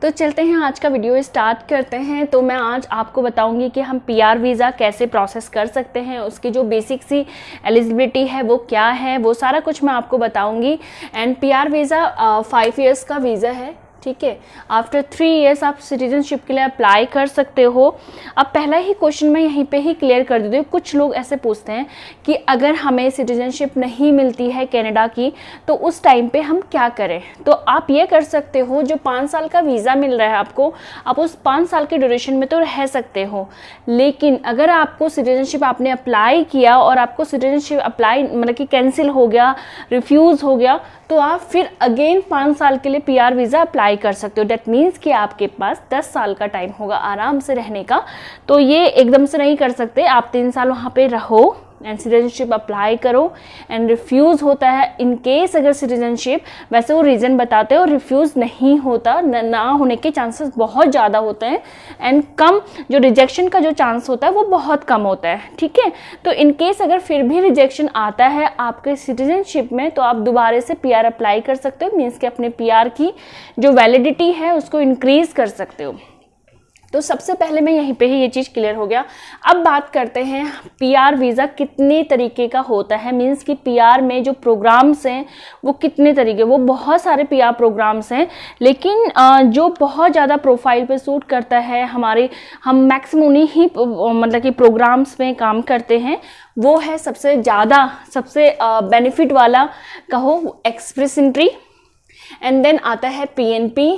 तो चलते हैं आज का वीडियो स्टार्ट करते हैं। तो मैं आज आपको बताऊंगी कि हम पीआर वीज़ा कैसे प्रोसेस कर सकते हैं, उसकी जो बेसिक सी एलिजिबिलिटी है वो क्या है, वो सारा कुछ मैं आपको बताऊंगी। एंड पीआर वीज़ा 5 इयर्स का वीज़ा है, ठीक है। आफ्टर 3 इयर्स आप सिटीजनशिप के लिए अप्लाई कर सकते हो। अब पहला ही क्वेश्चन मैं यहीं पे ही क्लियर कर देती हूँ। कुछ लोग ऐसे पूछते हैं कि अगर हमें सिटीजनशिप नहीं मिलती है कनाडा की तो उस टाइम पे हम क्या करें। तो आप ये कर सकते हो, जो 5 साल का वीज़ा मिल रहा है आपको, आप उस 5 साल के ड्यूरेशन में तो रह सकते हो। लेकिन अगर आपको सिटीजनशिप आपने अप्लाई किया और आपको सिटीजनशिप अप्लाई मतलब कि कैंसिल हो गया, रिफ्यूज़ हो गया, तो आप फिर अगेन 5 साल के लिए पीआर वीज़ा अप्लाई कर सकते हो। डेट मीन्स कि आपके पास 10 साल का टाइम होगा आराम से रहने का। तो ये एकदम से नहीं कर सकते, आप 3 साल वहाँ पे रहो एंड सिटीजनशिप अप्लाई करो एंड रिफ्यूज़ होता है। इन केस अगर सिटीजनशिप, वैसे वो रीज़न बताते हैं और रिफ्यूज़ नहीं होता, ना होने के चांसेस बहुत ज़्यादा होते हैं एंड कम जो रिजेक्शन का जो चांस होता है वो बहुत कम होता है, ठीक है। तो इन केस अगर फिर भी रिजेक्शन आता है आपके सिटीजनशिप में तो आप दोबारा से पीआर अप्लाई कर सकते हो। मीन्स कि अपने पीआर की जो वैलिडिटी है उसको इंक्रीज़ कर सकते हो। तो सबसे पहले मैं यहीं पे ही ये चीज़ क्लियर हो गया। अब बात करते हैं पीआर वीज़ा कितने तरीके का होता है। मींस कि पीआर में जो प्रोग्राम्स हैं वो कितने तरीके, वो बहुत सारे पीआर प्रोग्राम्स हैं, लेकिन जो बहुत ज़्यादा प्रोफाइल पे सूट करता है हम मैक्सिमम उन्हीं ही मतलब कि प्रोग्राम्स में काम करते हैं। वो है सबसे बेनिफिट वाला कहो एक्सप्रेस एंट्री, एंड देन आता है पीएनपी,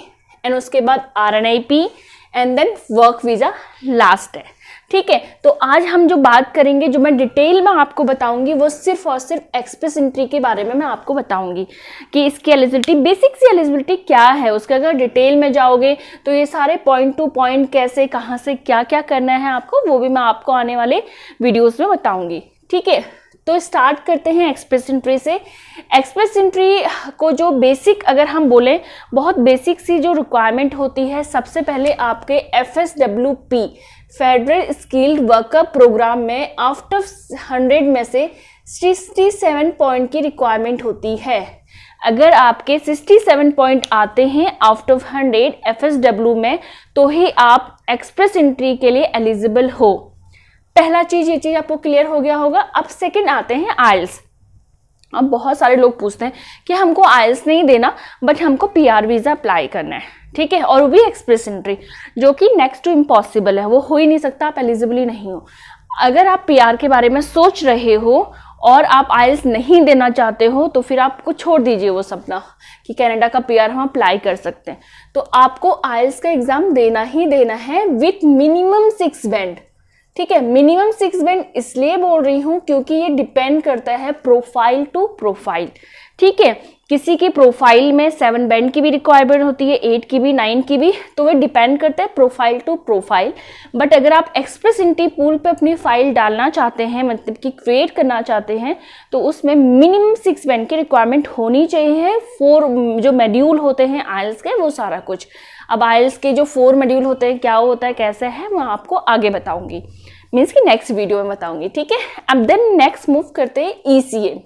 एंड उसके बाद RNIP, and then work visa last है, ठीक है। तो आज हम जो बात करेंगे, जो मैं डिटेल में आपको बताऊंगी, वो सिर्फ और सिर्फ एक्सप्रेस एंट्री के बारे में मैं आपको बताऊंगी कि इसकी एलिजिबिलिटी, बेसिक सी एलिजिबिलिटी क्या है उसका। अगर डिटेल में जाओगे तो ये सारे पॉइंट टू पॉइंट कैसे, कहाँ से क्या क्या करना है आपको, वो भी मैं आपको आने वाले वीडियोस में बताऊंगी, ठीक है। तो स्टार्ट करते हैं एक्सप्रेस एंट्री से। एक्सप्रेस एंट्री को जो बेसिक अगर हम बोलें, बहुत बेसिक सी जो रिक्वायरमेंट होती है, सबसे पहले आपके FSWP federal skilled worker programme में आफ्टर 100 में से 67 पॉइंट की रिक्वायरमेंट होती है। अगर आपके 67 पॉइंट आते हैं आउट ऑफ 100 FSW में तो ही आप एक्सप्रेस एंट्री के लिए एलिजिबल हो। पहला चीज, ये चीज आपको क्लियर हो गया होगा। अब सेकंड आते हैं आइल्स। अब बहुत सारे लोग पूछते हैं कि हमको आइल्स नहीं देना बट हमको पीआर वीज़ा अप्लाई करना है, ठीक है, और वो भी एक्सप्रेस एंट्री, जो कि नेक्स्ट टू इम्पॉसिबल है, वो हो ही नहीं सकता, आप एलिजिबल ही नहीं हो। अगर आप पीआर के बारे में सोच रहे हो और आप आइल्स नहीं देना चाहते हो तो फिर आपको छोड़ दीजिए वो सपना कि कनाडा का पीआर हम अप्लाई कर सकते हैं। तो आपको आइल्स का एग्जाम देना ही देना है विथ मिनिमम 6 बैंड, ठीक है। मिनिमम 6 बैंड इसलिए बोल रही हूँ क्योंकि ये डिपेंड करता है प्रोफाइल टू प्रोफाइल, ठीक है। किसी की प्रोफाइल में 7 बैंड की भी रिक्वायरमेंट होती है, 8 की भी, 9 की भी, तो वो डिपेंड करता है प्रोफाइल टू प्रोफाइल। बट अगर आप एक्सप्रेस एंट्री पूल पे अपनी फाइल डालना चाहते हैं, मतलब कि क्रिएट करना चाहते हैं, तो उसमें मिनिमम 6 बैंड की रिक्वायरमेंट होनी चाहिए। 4 जो मॉड्यूल होते हैं आइल्स के, वो सारा कुछ। अब आइल्स के जो 4 मॉड्यूल होते हैं, क्या होता है, कैसे है, मैं आपको आगे बताऊंगी, मीन्स कि नेक्स्ट वीडियो में बताऊंगी, ठीक है। अब देन नेक्स्ट मूव करते हैं ECA।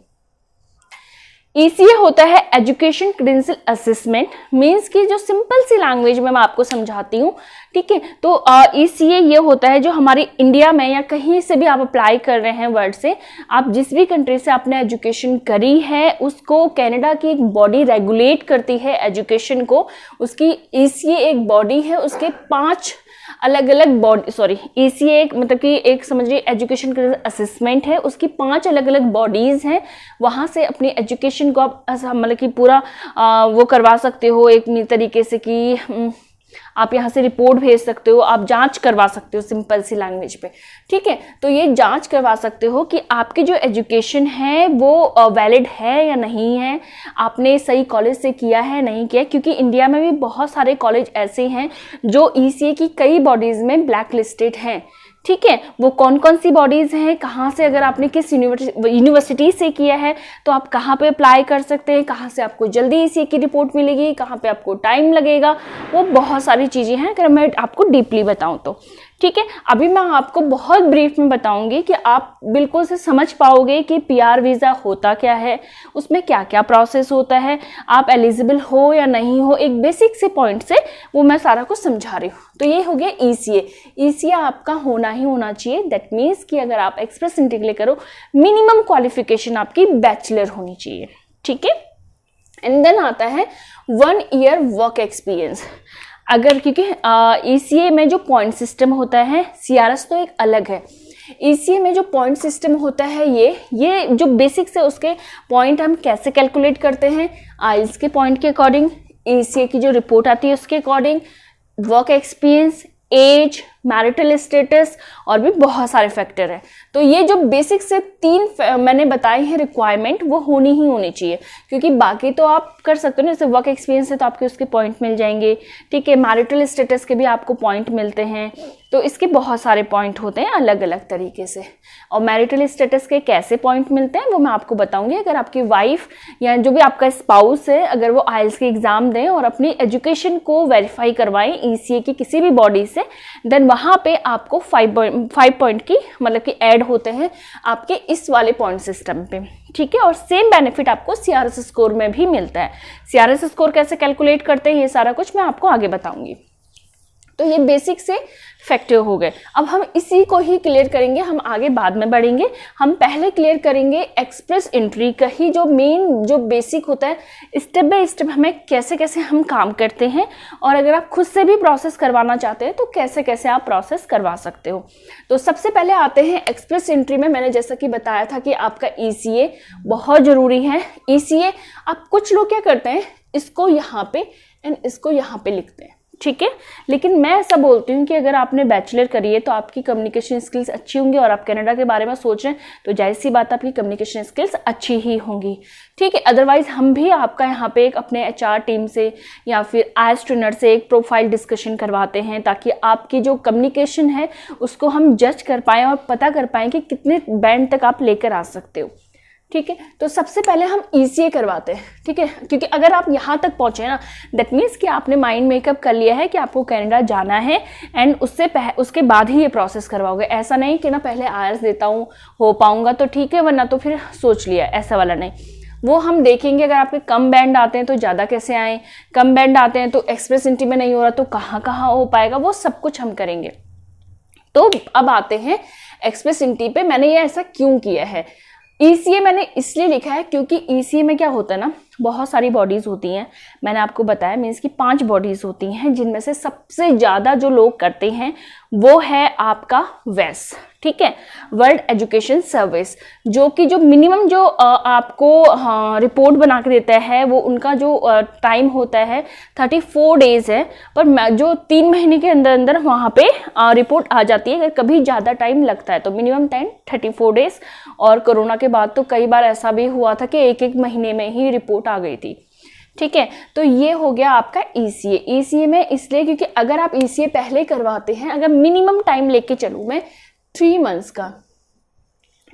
ECA होता है एजुकेशन क्रेडेंशियल असेसमेंट। मीन्स कि जो सिंपल सी लैंग्वेज में मैं आपको समझाती हूँ, ठीक है। तो ECA ये होता है जो हमारे इंडिया में या कहीं से भी आप अप्लाई कर रहे हैं वर्ल्ड से, आप जिस भी कंट्री से आपने एजुकेशन करी है उसको कनाडा की एक बॉडी रेगुलेट करती है एजुकेशन को। उसकी ECA एक बॉडी है, उसके 5 अलग अलग बॉडी, ECA एक मतलब कि एक समझिए एजुकेशन असेसमेंट है, उसकी 5 अलग अलग बॉडीज हैं। वहाँ से अपनी एजुकेशन को आप मतलब कि पूरा वो करवा सकते हो एक तरीके से कि आप यहाँ से रिपोर्ट भेज सकते हो, आप जांच करवा सकते हो सिंपल सी लैंग्वेज पे, ठीक है। तो ये जांच करवा सकते हो कि आपकी जो एजुकेशन है वो वैलिड है या नहीं है, आपने सही कॉलेज से किया है नहीं किया, क्योंकि इंडिया में भी बहुत सारे कॉलेज ऐसे हैं जो ECA की कई बॉडीज में ब्लैक लिस्टेड हैं, ठीक है। वो कौन कौन सी बॉडीज हैं, कहाँ से, अगर आपने किस यूनिवर्सिटी से किया है तो आप कहाँ पे अप्लाई कर सकते हैं, कहाँ से आपको जल्दी ECA की रिपोर्ट मिलेगी, कहाँ पे आपको टाइम लगेगा, वो बहुत सारी चीज़ें हैं अगर मैं आपको डीपली बताऊँ तो, ठीक है, अभी मैं आपको बहुत ब्रीफ में बताऊंगी कि आप बिल्कुल से समझ पाओगे कि पीआर वीज़ा होता क्या है, उसमें क्या क्या प्रोसेस होता है, आप एलिजिबल हो या नहीं हो, एक बेसिक से पॉइंट से वो मैं सारा कुछ समझा रही हूँ। तो ये हो गया ईसीए। ईसीए आपका होना ही होना चाहिए। दैट मीन्स कि अगर आप एक्सप्रेस एंट्री के लिए करो, मिनिमम क्वालिफिकेशन आपकी बैचलर होनी चाहिए। ठीक है, एंड देन आता है 1 ईयर वर्क एक्सपीरियंस। अगर क्योंकि ईसीए में जो पॉइंट सिस्टम होता है, सीआरएस तो एक अलग है, ईसीए में जो पॉइंट सिस्टम होता है ये जो बेसिक्स है उसके पॉइंट हम कैसे कैलकुलेट करते हैं, आइल्स के पॉइंट के अकॉर्डिंग, ईसीए की जो रिपोर्ट आती है उसके according, work experience, age, marital status और भी बहुत सारे फैक्टर हैं। तो ये जो बेसिक से 3 मैंने बताए हैं रिक्वायरमेंट, वो होनी ही होनी चाहिए, क्योंकि बाकी तो आप कर सकते हो ना, जैसे वर्क एक्सपीरियंस है तो आपके उसके पॉइंट मिल जाएंगे। ठीक है, मैरिटल स्टेटस के भी आपको पॉइंट मिलते हैं, तो इसके बहुत सारे पॉइंट होते हैं अलग अलग तरीके से। और मैरिटल स्टेटस के कैसे पॉइंट मिलते हैं वो मैं आपको बताऊंगी। अगर आपकी वाइफ या जो भी आपका स्पाउस है, अगर वो आइल्स के एग्जाम दें और अपनी एजुकेशन को वेरीफाई करवाएं ईसीए की किसी भी बॉडी से, देन वहां पे आपको 5 पॉइंट की मतलब कि ऐड होते हैं आपके इस वाले पॉइंट सिस्टम पे। ठीक है, और सेम बेनिफिट आपको सीआरएस स्कोर में भी मिलता है। सीआरएस स्कोर कैसे कैलकुलेट करते हैं ये सारा कुछ मैं आपको आगे बताऊंगी। तो ये बेसिक से फैक्टर हो गए। अब हम इसी को ही क्लियर करेंगे, हम आगे बाद में बढ़ेंगे। हम पहले क्लियर करेंगे एक्सप्रेस एंट्री का ही जो मेन जो बेसिक होता है, स्टेप बाय स्टेप हमें कैसे कैसे हम काम करते हैं, और अगर आप खुद से भी प्रोसेस करवाना चाहते हैं तो कैसे कैसे आप प्रोसेस करवा सकते हो। तो सबसे पहले आते हैं एक्सप्रेस एंट्री में। मैंने जैसा कि बताया था कि आपका ईसीए बहुत जरूरी है। ईसीए आप कुछ लोग क्या करते हैं, इसको यहाँ पे एंड इसको यहाँ पे लिखते हैं। ठीक है, लेकिन मैं ऐसा बोलती हूँ कि अगर आपने बैचलर करी है तो आपकी कम्युनिकेशन स्किल्स अच्छी होंगी, और आप कनाडा के बारे में सोच रहे हैं तो जाहिर सी बात आपकी कम्युनिकेशन स्किल्स अच्छी ही होंगी। ठीक है, अदरवाइज हम भी आपका यहाँ पे एक अपने एचआर टीम से या फिर आईएलटीएस ट्रेनर से एक प्रोफाइल डिस्कशन करवाते हैं, ताकि आपकी जो कम्युनिकेशन है उसको हम जज कर पाएँ और पता कर पाएँ कि कितने बैंड तक आप लेकर आ सकते हो। ठीक है, तो सबसे पहले हम ईसीए करवाते हैं। ठीक है, क्योंकि अगर आप यहाँ तक पहुँचे ना, दैट मीन्स कि आपने माइंड मेकअप कर लिया है कि आपको कनाडा जाना है, एंड उसके बाद ही ये प्रोसेस करवाओगे। ऐसा नहीं कि ना पहले आईएलटीएस देता हूँ, हो पाऊंगा तो ठीक है, वरना तो फिर सोच लिया, ऐसा वाला नहीं। वो हम देखेंगे, अगर आपके कम बैंड आते हैं तो ज़्यादा कैसे आए, कम बैंड आते हैं तो एक्सप्रेस एंट्री में नहीं हो रहा तो कहाँ कहाँ हो पाएगा, वो सब कुछ हम करेंगे। तो अब आते हैं एक्सप्रेस एंट्री पे। मैंने ये ऐसा क्यों किया है, ईसीए मैंने इसलिए लिखा है क्योंकि ईसीए में क्या होता है ना, बहुत सारी बॉडीज होती हैं। मैंने आपको बताया मीन्स की 5 बॉडीज होती हैं, जिनमें से सबसे ज़्यादा जो लोग करते हैं वो है आपका वेस। ठीक है, वर्ल्ड एजुकेशन सर्विस, जो कि जो मिनिमम जो आपको रिपोर्ट बना के देता है, वो उनका जो टाइम होता है 34 डेज है, पर जो 3 महीने के अंदर अंदर वहाँ पे रिपोर्ट आ जाती है। अगर कभी ज़्यादा टाइम लगता है तो मिनिमम टाइम 34 डेज, और कोरोना के बाद तो कई बार ऐसा भी हुआ था कि 1-1 महीने में ही रिपोर्ट आ गई थी। ठीक है, तो ये हो गया आपका ईसीए। ईसीए में इसलिए क्योंकि अगर आप ईसीए पहले करवाते हैं, अगर मिनिमम टाइम लेके चलूँ मैं 3 मंथ्स का,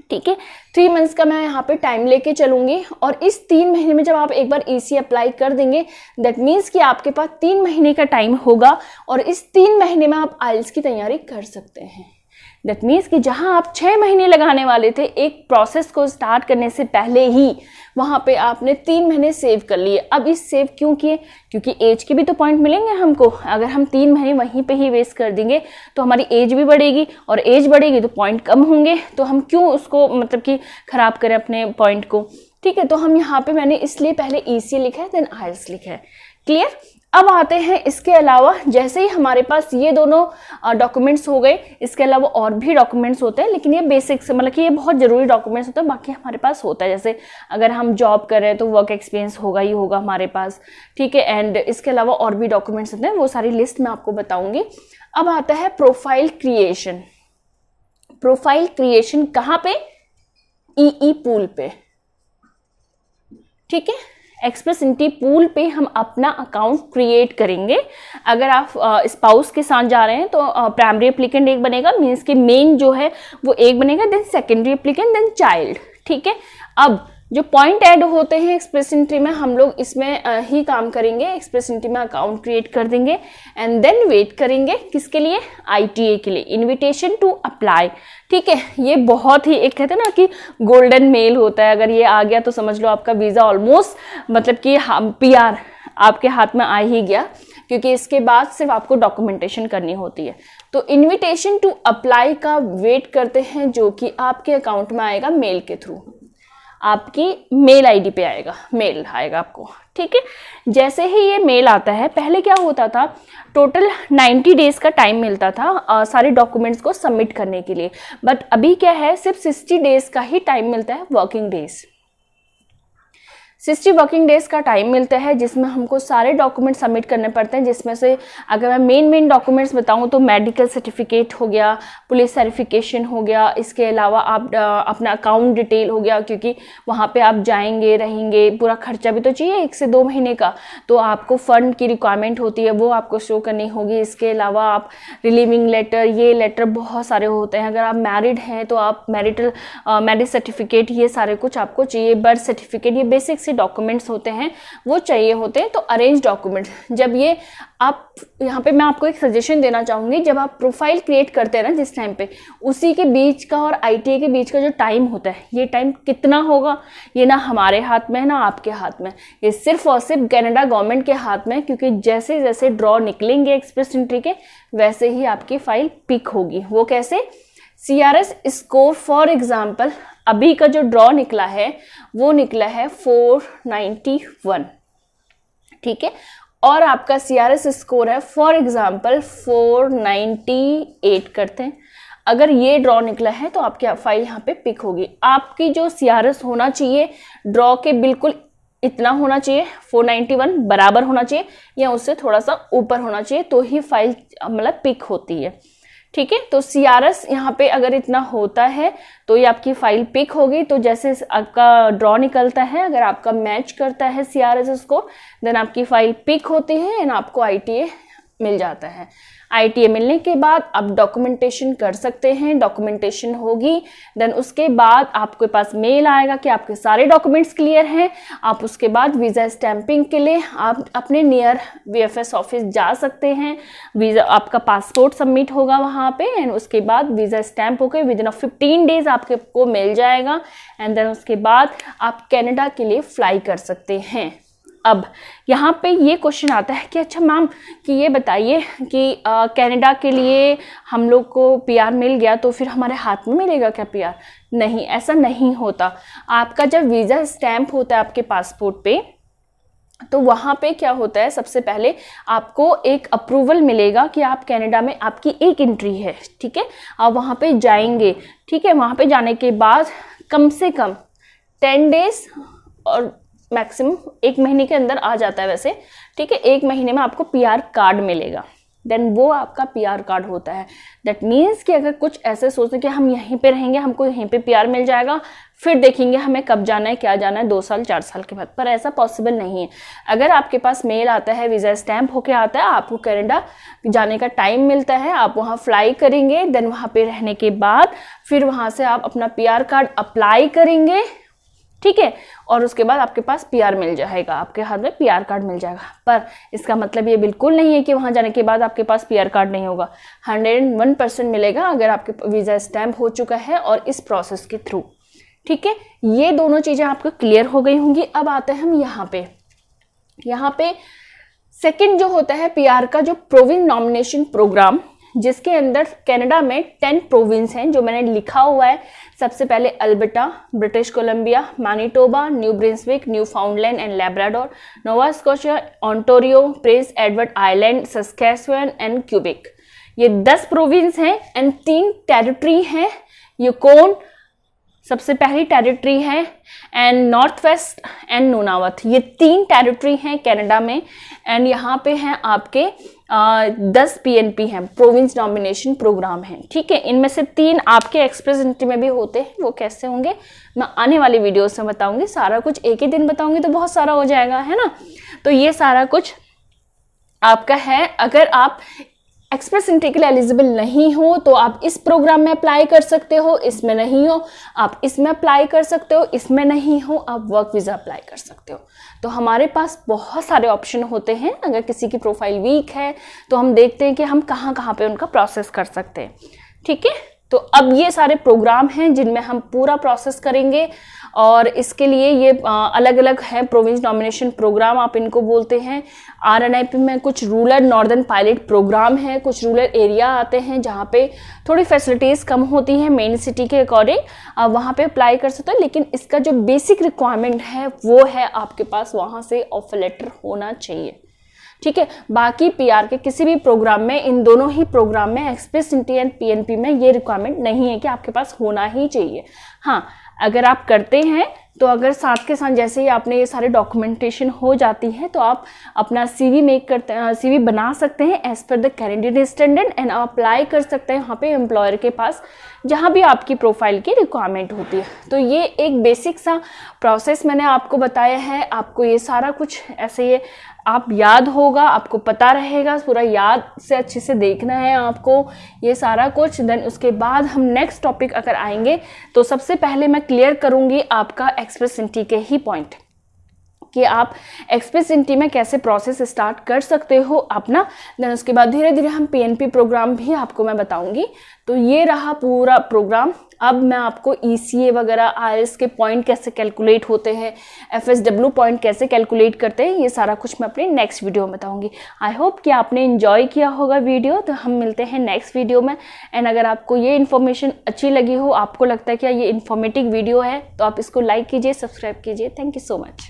ठीक है, 3 मंथ्स का मैं यहाँ पे टाइम लेके चलूंगी, और इस 3 महीने में जब आप एक बार ईसीए अप्लाई कर देंगे, दैट मीन्स कि आपके पास 3 महीने का टाइम होगा, और इस 3 महीने में आप आइल्स की तैयारी कर सकते हैं। दैट मीन्स कि जहां आप 6 महीने लगाने वाले थे एक प्रोसेस को स्टार्ट करने से पहले ही, वहां पे आपने 3 महीने सेव कर लिए। अब इस सेव क्यों किए, क्योंकि एज के भी तो पॉइंट मिलेंगे हमको। अगर हम 3 महीने वहीं पे ही वेस्ट कर देंगे तो हमारी एज भी बढ़ेगी, और एज बढ़ेगी तो पॉइंट कम होंगे, तो हम क्यों उसको मतलब कि खराब करें अपने पॉइंट को। ठीक है, तो हम यहाँ पे मैंने इसलिए पहले ईसीए लिखा है, देन आइल्स लिखा है। क्लियर। अब आते हैं इसके अलावा, जैसे ही हमारे पास ये दोनों डॉक्यूमेंट्स हो गए, इसके अलावा और भी डॉक्यूमेंट्स होते हैं, लेकिन ये बेसिक्स मतलब कि ये बहुत ज़रूरी डॉक्यूमेंट्स होते हैं, बाकी हमारे पास होता है। जैसे अगर हम जॉब कर रहे हैं तो वर्क एक्सपीरियंस होगा ही होगा हमारे पास। ठीक है, एंड इसके अलावा और भी डॉक्यूमेंट्स होते हैं, वो सारी लिस्ट मैं आपको बताऊंगी। अब आता है प्रोफाइल क्रिएशन। प्रोफाइल क्रिएशन कहाँ पे, ईई पूल पे। ठीक है, एक्सप्रेस एंट्री पूल पे हम अपना अकाउंट क्रिएट करेंगे। अगर आप स्पाउस के साथ जा रहे हैं तो प्राइमरी एप्लीकेंट एक बनेगा, मीन्स कि मेन जो है वो एक बनेगा, then secondary applicant, then child. ठीक है, अब जो पॉइंट ऐड होते हैं एक्सप्रेस एंट्री में, हम लोग इसमें ही काम करेंगे। एक्सप्रेस एंट्री में अकाउंट क्रिएट कर देंगे एंड देन वेट करेंगे किसके लिए, ITA के लिए, इनविटेशन टू अप्लाई। ठीक है, ये बहुत ही एक कहते हैं ना कि गोल्डन मेल होता है, अगर ये आ गया तो समझ लो आपका वीज़ा ऑलमोस्ट मतलब कि PR आपके हाथ में आ ही गया, क्योंकि इसके बाद सिर्फ आपको डॉक्यूमेंटेशन करनी होती है। तो इनविटेशन टू अप्लाई का वेट करते हैं, जो कि आपके अकाउंट में आएगा मेल के थ्रू, आपकी मेल ID पे आएगा, मेल आएगा आपको। ठीक है, जैसे ही ये मेल आता है, पहले क्या होता था, टोटल 90 डेज का टाइम मिलता था सारे डॉक्यूमेंट्स को सबमिट करने के लिए, बट अभी क्या है, सिर्फ 60 डेज का ही टाइम मिलता है, वर्किंग डेज। 60 वर्किंग डेज का टाइम मिलता है, जिसमें हमको सारे डॉक्यूमेंट सबमिट करने पड़ते हैं, जिसमें से अगर मैं मेन डॉक्यूमेंट्स बताऊं तो मेडिकल सर्टिफिकेट हो गया, पुलिस वेरिफिकेशन हो गया, इसके अलावा आप अपना अकाउंट डिटेल हो गया, क्योंकि वहां पे आप जाएंगे रहेंगे, पूरा खर्चा भी तो चाहिए 1 से 2 महीने का, तो आपको फंड की रिक्वायरमेंट होती है, वो आपको शो करनी होगी। इसके अलावा आप रिलीविंग लेटर, ये लेटर बहुत सारे होते हैं, अगर आप मैरिड हैं तो आप मैरिज सर्टिफिकेट, ये सारे कुछ आपको चाहिए, बर्थ सर्टिफिकेट, ये बेसिक डॉक्यूमेंट्स होते हैं वो चाहिए होते हैं। तो अरेंज डॉक्यूमेंट्स, जब ये आप यहाँ पे मैं आपको एक सजेशन देना चाहूंगी, जब आप प्रोफाइल क्रिएट करते हैं ना जिस टाइम पे, उसी के बीच का और ITA के बीच का जो टाइम होता है, ये टाइम कितना होगा, ये ना हमारे हाथ में है ना आपके हाथ में, ये सिर्फ और सिर्फ कनाडा गवर्नमेंट के हाथ में, क्योंकि जैसे जैसे ड्रॉ निकलेंगे एक्सप्रेस एंट्री के, वैसे ही आपकी फाइल पिक होगी। वो कैसे, CRS स्कोर फॉर एग्जाम्पल अभी का जो ड्रॉ निकला है वो निकला है 491। ठीक है, और आपका CRS स्कोर है फॉर एग्जाम्पल 498 करते हैं, अगर ये ड्रॉ निकला है तो आपकी फाइल यहाँ पे पिक होगी। आपकी जो CRS होना चाहिए ड्रॉ के बिल्कुल इतना होना चाहिए, 491 बराबर होना चाहिए या उससे थोड़ा सा ऊपर होना चाहिए, तो ही फाइल मतलब पिक होती है। ठीक है, तो CRS यहाँ पे अगर इतना होता है तो ये आपकी फाइल पिक होगी। तो जैसे आपका ड्रॉ निकलता है, अगर आपका मैच करता है CRS उसको, देन आपकी फाइल पिक होती है एंड आपको ITA मिल जाता है। ITA मिलने के बाद आप डॉक्यूमेंटेशन कर सकते हैं, डॉक्यूमेंटेशन होगी, देन उसके बाद आपके पास मेल आएगा कि आपके सारे डॉक्यूमेंट्स क्लियर हैं। आप उसके बाद वीज़ा स्टैंपिंग के लिए आप अपने नियर VFS ऑफिस जा सकते हैं, वीज़ा आपका पासपोर्ट सबमिट होगा वहाँ पे एंड उसके बाद वीज़ा स्टैंप होकर विद इन 15 डेज आपको मिल जाएगा एंड देन उसके बाद आप कनाडा के लिए फ्लाई कर सकते हैं। अब यहाँ पे ये क्वेश्चन आता है कि अच्छा मैम कि ये बताइए कि कनाडा के लिए हम लोग को PR मिल गया तो फिर हमारे हाथ में मिलेगा क्या PR? नहीं, ऐसा नहीं होता। आपका जब वीज़ा स्टैंप होता है आपके पासपोर्ट पे, तो वहाँ पे क्या होता है, सबसे पहले आपको एक अप्रूवल मिलेगा कि आप कनाडा में आपकी एक एंट्री है। ठीक है, आप वहाँ पे जाएंगे। ठीक है, वहाँ पे जाने के बाद कम से कम 10 डेज और मैक्सिमम 1 महीने के अंदर आ जाता है वैसे। ठीक है, 1 महीने में आपको PR कार्ड मिलेगा, देन वो आपका PR कार्ड होता है। दैट मीन्स कि अगर कुछ ऐसे सोचते कि हम यहीं पे रहेंगे, हमको यहीं पे PR मिल जाएगा, फिर देखेंगे हमें कब जाना है, क्या जाना है 2 साल 4 साल के बाद, पर ऐसा पॉसिबल नहीं है। अगर आपके पास मेल आता है, वीज़ा स्टैंप होके आता है, आपको कनाडा जाने का टाइम मिलता है, आप वहाँ फ्लाई करेंगे, देन वहाँ पे रहने के बाद फिर वहाँ से आप अपना PR कार्ड अप्लाई करेंगे। ठीक है, और उसके बाद आपके पास PR मिल जाएगा, आपके हाथ में PR कार्ड मिल जाएगा। पर इसका मतलब ये बिल्कुल नहीं है कि वहाँ जाने के बाद आपके पास PR कार्ड नहीं होगा। 101% मिलेगा अगर आपके वीज़ा स्टैंप हो चुका है और इस प्रोसेस के थ्रू। ठीक है, ये दोनों चीज़ें आपको क्लियर हो गई होंगी। अब आते हैं हम यहाँ पे सेकंड जो होता है PR का जो प्रोविंस नॉमिनेशन प्रोग्राम, जिसके अंदर कनाडा में 10 प्रोविंस हैं जो मैंने लिखा हुआ है। सबसे पहले Alberta, British Columbia, Manitoba, New Brunswick, Newfoundland and Labrador, Nova Scotia, Ontario, Prince Edward Island, Saskatchewan and Quebec. ये 10 प्रोविंस हैं एंड 3 टेरिटरी हैं। यूकोन सबसे पहली टेरिटरी है and north west and Nunavat, ये 3 टेरिटरी हैं कनाडा में एंड यहाँ पे हैं आपके 10 PNP हैं, प्रोविंस नॉमिनेशन प्रोग्राम है। ठीक है, इनमें से 3 आपके एक्सप्रेस एंट्री में भी होते हैं। वो कैसे होंगे मैं आने वाली वीडियो से बताऊंगी, सारा कुछ एक ही दिन बताऊंगी तो बहुत सारा हो जाएगा, है ना। तो ये सारा कुछ आपका है। अगर आप एक्सप्रेस एंट्री के लिए एलिजिबल नहीं हो तो आप इस प्रोग्राम में अप्लाई कर सकते हो, इसमें नहीं हो आप इसमें अप्लाई कर सकते हो, इसमें नहीं हो आप वर्क वीज़ा अप्लाई कर सकते हो। तो हमारे पास बहुत सारे ऑप्शन होते हैं। अगर किसी की प्रोफाइल वीक है तो हम देखते हैं कि हम कहाँ कहाँ पे उनका प्रोसेस कर सकते हैं। ठीक है, तो अब ये सारे प्रोग्राम हैं जिनमें हम पूरा प्रोसेस करेंगे और इसके लिए ये अलग अलग है। प्रोविंस नॉमिनेशन प्रोग्राम आप इनको बोलते हैं। RNIP में कुछ रूरल नॉर्दर्न पायलट प्रोग्राम है, कुछ रूरल एरिया आते हैं जहाँ पे थोड़ी फैसिलिटीज़ कम होती हैं मेन सिटी के अकॉर्डिंग, आप वहाँ पे अप्लाई कर सकते हो। लेकिन इसका जो बेसिक रिक्वायरमेंट है वो है आपके पास वहाँ से ऑफर लेटर होना चाहिए। ठीक है, बाकी PR के किसी भी प्रोग्राम में, इन दोनों ही प्रोग्राम में एक्सप्रेस एंट्री एंड PNP में ये रिक्वायरमेंट नहीं है कि आपके पास होना ही चाहिए। हाँ, अगर आप करते हैं तो अगर साथ के साथ जैसे ही आपने ये सारे डॉक्यूमेंटेशन हो जाती है तो आप अपना CV बना सकते हैं as per the Canadian standard and आप अप्लाई कर सकते हैं वहाँ पे एम्प्लॉयर के पास जहाँ भी आपकी प्रोफाइल की रिक्वायरमेंट होती है। तो ये एक बेसिक सा प्रोसेस मैंने आपको बताया है। आपको ये सारा कुछ ऐसे ये आप याद होगा, आपको पता रहेगा, पूरा याद से अच्छे से देखना है आपको ये सारा कुछ। देन उसके बाद हम नेक्स्ट टॉपिक अगर आएंगे तो सबसे पहले मैं क्लियर करूँगी आपका एक्सप्रेस एंट्री के ही पॉइंट कि आप एक्सप्रेस एंट्री में कैसे प्रोसेस स्टार्ट कर सकते हो अपना। देन उसके बाद धीरे धीरे हम PNP प्रोग्राम भी आपको मैं बताऊंगी। तो ये रहा पूरा प्रोग्राम। अब मैं आपको ECA वगैरह IELTS के पॉइंट कैसे कैलकुलेट होते हैं, FSW पॉइंट कैसे कैलकुलेट करते हैं, ये सारा कुछ मैं अपने नेक्स्ट वीडियो में बताऊंगी। आई होप कि आपने इन्जॉय किया होगा वीडियो। तो हम मिलते हैं नेक्स्ट वीडियो में। एंड अगर आपको ये इन्फॉर्मेशन अच्छी लगी हो, आपको लगता है कि ये इन्फॉर्मेटिव वीडियो है, तो आप इसको लाइक कीजिए, सब्सक्राइब कीजिए। Thank you so much.